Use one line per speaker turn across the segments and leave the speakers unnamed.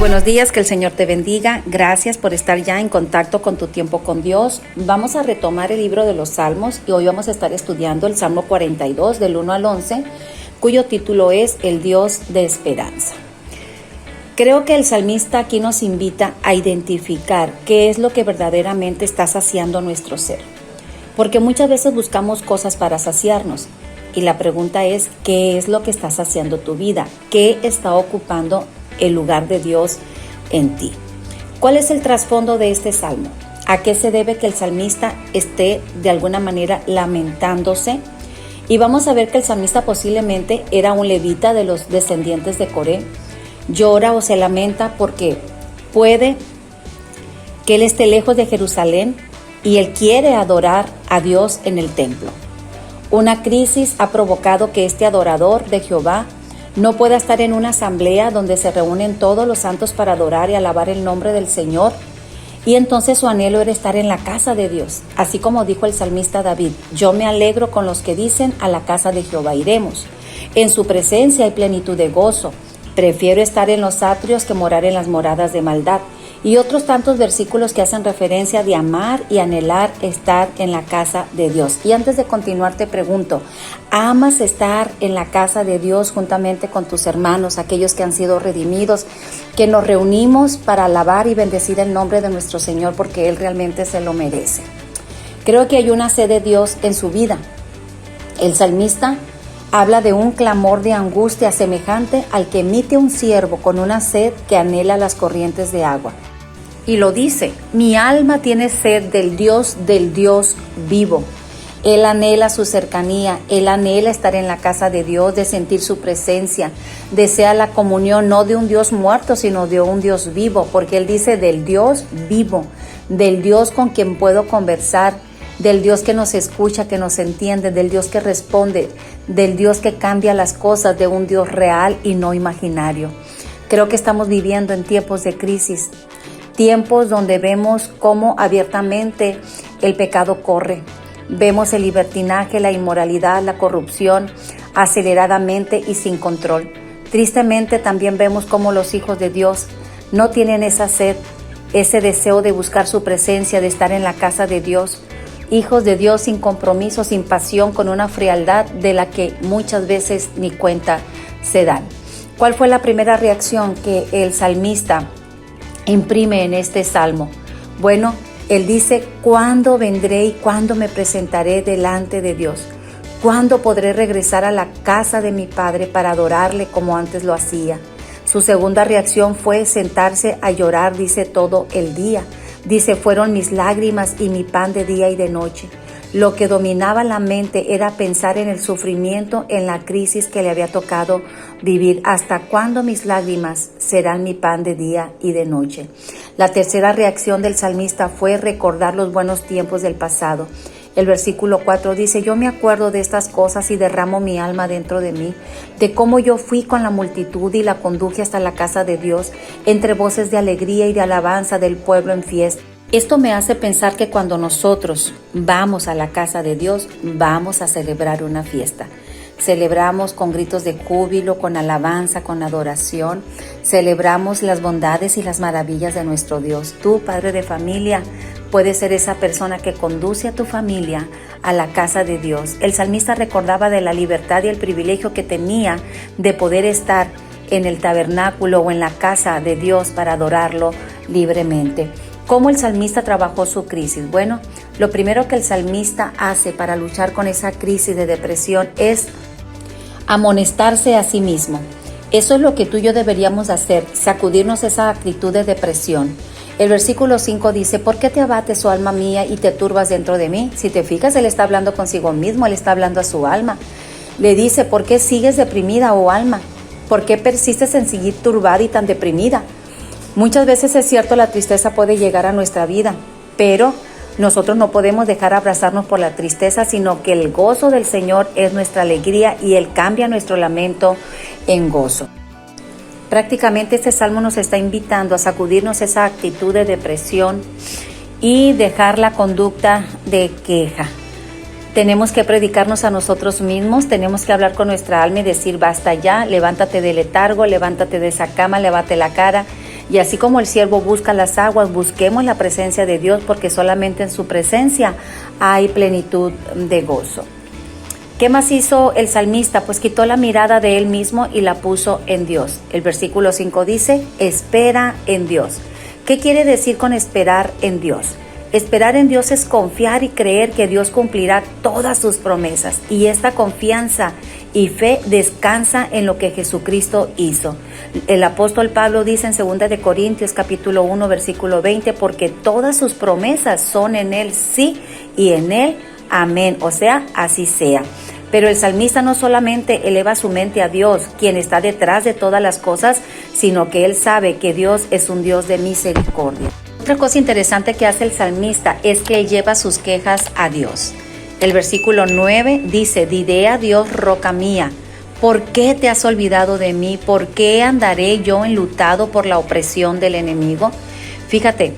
Buenos días, que el Señor te bendiga. Gracias por estar ya en contacto con tu tiempo con Dios. Vamos a retomar el libro de los Salmos y hoy vamos a estar estudiando el Salmo 42 del 1 al 11, cuyo título es El Dios de Esperanza. Creo que el salmista aquí nos invita a identificar qué es lo que verdaderamente está saciando nuestro ser. Porque muchas veces buscamos cosas para saciarnos. Y la pregunta es, ¿qué es lo que está saciando tu vida? ¿Qué está ocupando el lugar de Dios en ti? ¿Cuál es el trasfondo de este salmo? ¿A qué se debe que el salmista esté de alguna manera lamentándose? Y vamos a ver que el salmista posiblemente era un levita de los descendientes de Coré. Llora o se lamenta porque puede que él esté lejos de Jerusalén y él quiere adorar a Dios en el templo. Una crisis ha provocado que este adorador de Jehová no pueda estar en una asamblea donde se reúnen todos los santos para adorar y alabar el nombre del Señor. Y entonces su anhelo era estar en la casa de Dios. Así como dijo el salmista David, yo me alegro con los que dicen a la casa de Jehová iremos. En su presencia hay plenitud de gozo. Prefiero estar en los atrios que morar en las moradas de maldad. Y otros tantos versículos que hacen referencia de amar y anhelar estar en la casa de Dios. Y antes de continuar te pregunto, ¿amas estar en la casa de Dios juntamente con tus hermanos, aquellos que han sido redimidos, que nos reunimos para alabar y bendecir el nombre de nuestro Señor porque Él realmente se lo merece? Creo que hay una sed de Dios en su vida. El salmista habla de un clamor de angustia semejante al que emite un ciervo con una sed que anhela las corrientes de agua. Y lo dice, mi alma tiene sed del Dios vivo. Él anhela su cercanía, él anhela estar en la casa de Dios, de sentir su presencia, desea la comunión no de un Dios muerto, sino de un Dios vivo, porque él dice del Dios vivo, del Dios con quien puedo conversar, del Dios que nos escucha, que nos entiende, del Dios que responde, del Dios que cambia las cosas, de un Dios real y no imaginario. Creo que estamos viviendo en tiempos de crisis, tiempos donde vemos cómo abiertamente el pecado corre. Vemos el libertinaje, la inmoralidad, la corrupción aceleradamente y sin control. Tristemente también vemos cómo los hijos de Dios no tienen esa sed, ese deseo de buscar su presencia, de estar en la casa de Dios. Hijos de Dios sin compromiso, sin pasión, con una frialdad de la que muchas veces ni cuenta se dan. ¿Cuál fue la primera reacción que el salmista imprime en este salmo? Bueno, él dice, ¿cuándo vendré y cuándo me presentaré delante de Dios? ¿Cuándo podré regresar a la casa de mi Padre para adorarle como antes lo hacía? Su segunda reacción fue sentarse a llorar, dice, todo el día. Dice, fueron mis lágrimas y mi pan de día y de noche. Lo que dominaba la mente era pensar en el sufrimiento, en la crisis que le había tocado vivir. ¿Hasta cuándo mis lágrimas serán mi pan de día y de noche? La tercera reacción del salmista fue recordar los buenos tiempos del pasado. El versículo 4 dice, yo me acuerdo de estas cosas y derramo mi alma dentro de mí, de cómo yo fui con la multitud y la conduje hasta la casa de Dios, entre voces de alegría y de alabanza del pueblo en fiesta. Esto me hace pensar que cuando nosotros vamos a la casa de Dios, vamos a celebrar una fiesta. Celebramos con gritos de júbilo, con alabanza, con adoración. Celebramos las bondades y las maravillas de nuestro Dios. Tú, padre de familia, puedes ser esa persona que conduce a tu familia a la casa de Dios. El salmista recordaba de la libertad y el privilegio que tenía de poder estar en el tabernáculo o en la casa de Dios para adorarlo libremente. ¿Cómo el salmista trabajó su crisis? Bueno, lo primero que el salmista hace para luchar con esa crisis de depresión es amonestarse a sí mismo. Eso es lo que tú y yo deberíamos hacer, sacudirnos esa actitud de depresión. El versículo 5 dice, ¿por qué te abates, oh alma mía, y te turbas dentro de mí? Si te fijas, él está hablando consigo mismo, él está hablando a su alma. Le dice, ¿por qué sigues deprimida, oh alma? ¿Por qué persistes en seguir turbada y tan deprimida? Muchas veces es cierto, la tristeza puede llegar a nuestra vida, pero nosotros no podemos dejar abrazarnos por la tristeza, sino que el gozo del Señor es nuestra alegría y Él cambia nuestro lamento en gozo. Prácticamente este salmo nos está invitando a sacudirnos esa actitud de depresión y dejar la conducta de queja. Tenemos que predicarnos a nosotros mismos, tenemos que hablar con nuestra alma y decir, basta ya, levántate del letargo, levántate de esa cama, levante la cara, Y así como el siervo busca las aguas, busquemos la presencia de Dios, porque solamente en su presencia hay plenitud de gozo. ¿Qué más hizo el salmista? Pues quitó la mirada de él mismo y la puso en Dios. El versículo 5 dice, espera en Dios. ¿Qué quiere decir con esperar en Dios? Esperar en Dios es confiar y creer que Dios cumplirá todas sus promesas. Y esta confianza y fe descansa en lo que Jesucristo hizo. El apóstol Pablo dice en 2 de Corintios capítulo 1 versículo 20, porque todas sus promesas son en Él sí y en Él amén, o sea, así sea. Pero el salmista no solamente eleva su mente a Dios, quien está detrás de todas las cosas, sino que él sabe que Dios es un Dios de misericordia. Otra cosa interesante que hace el salmista es que él lleva sus quejas a Dios. El versículo 9 dice, diré a Dios, roca mía, ¿por qué te has olvidado de mí? ¿Por qué andaré yo enlutado por la opresión del enemigo? Fíjate,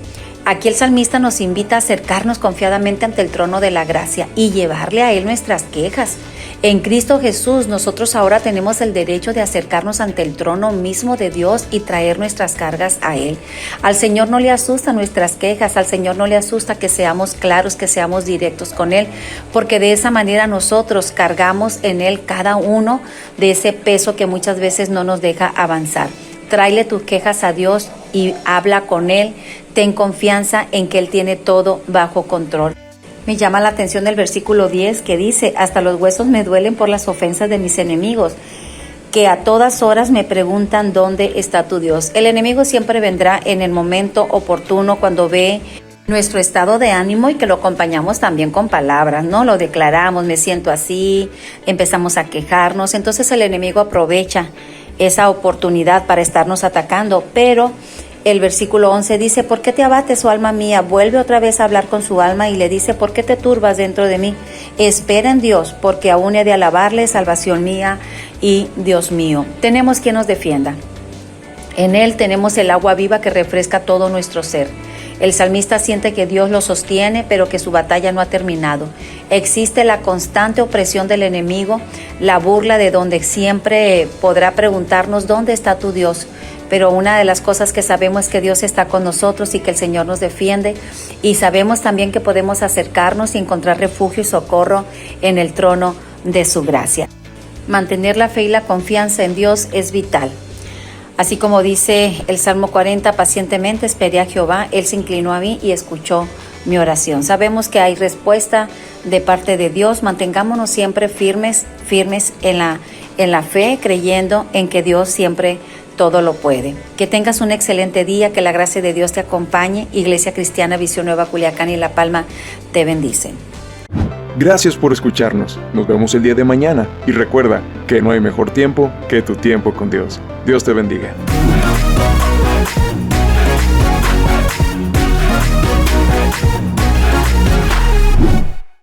aquí el salmista nos invita a acercarnos confiadamente ante el trono de la gracia y llevarle a Él nuestras quejas. En Cristo Jesús nosotros ahora tenemos el derecho de acercarnos ante el trono mismo de Dios y traer nuestras cargas a Él. Al Señor no le asustan nuestras quejas, al Señor no le asusta que seamos claros, que seamos directos con Él, porque de esa manera nosotros cargamos en Él cada uno de ese peso que muchas veces no nos deja avanzar. Tráele tus quejas a Dios y habla con Él. Ten confianza en que Él tiene todo bajo control. Me llama la atención el versículo 10 que dice, hasta los huesos me duelen por las ofensas de mis enemigos, que a todas horas me preguntan dónde está tu Dios. El enemigo siempre vendrá en el momento oportuno cuando ve nuestro estado de ánimo y que lo acompañamos también con palabras, ¿no? Lo declaramos, me siento así, empezamos a quejarnos, entonces el enemigo aprovecha esa oportunidad para estarnos atacando, pero el versículo 11 dice, ¿por qué te abates, oh alma mía? Vuelve otra vez a hablar con su alma y le dice, ¿por qué te turbas dentro de mí? Espera en Dios, porque aún he de alabarle, salvación mía y Dios mío. Tenemos quien nos defienda. En Él tenemos el agua viva que refresca todo nuestro ser. El salmista siente que Dios lo sostiene, pero que su batalla no ha terminado. Existe la constante opresión del enemigo, la burla de donde siempre podrá preguntarnos, ¿dónde está tu Dios? Pero una de las cosas que sabemos es que Dios está con nosotros y que el Señor nos defiende. Y sabemos también que podemos acercarnos y encontrar refugio y socorro en el trono de su gracia. Mantener la fe y la confianza en Dios es vital. Así como dice el Salmo 40, pacientemente esperé a Jehová, Él se inclinó a mí y escuchó mi oración. Sabemos que hay respuesta de parte de Dios. Mantengámonos siempre firmes en la fe, creyendo en que Dios siempre todo lo puede. Que tengas un excelente día, que la gracia de Dios te acompañe. Iglesia Cristiana Visión Nueva Culiacán y La Palma te bendicen.
Gracias por escucharnos. Nos vemos el día de mañana y recuerda que no hay mejor tiempo que tu tiempo con Dios. Dios te bendiga.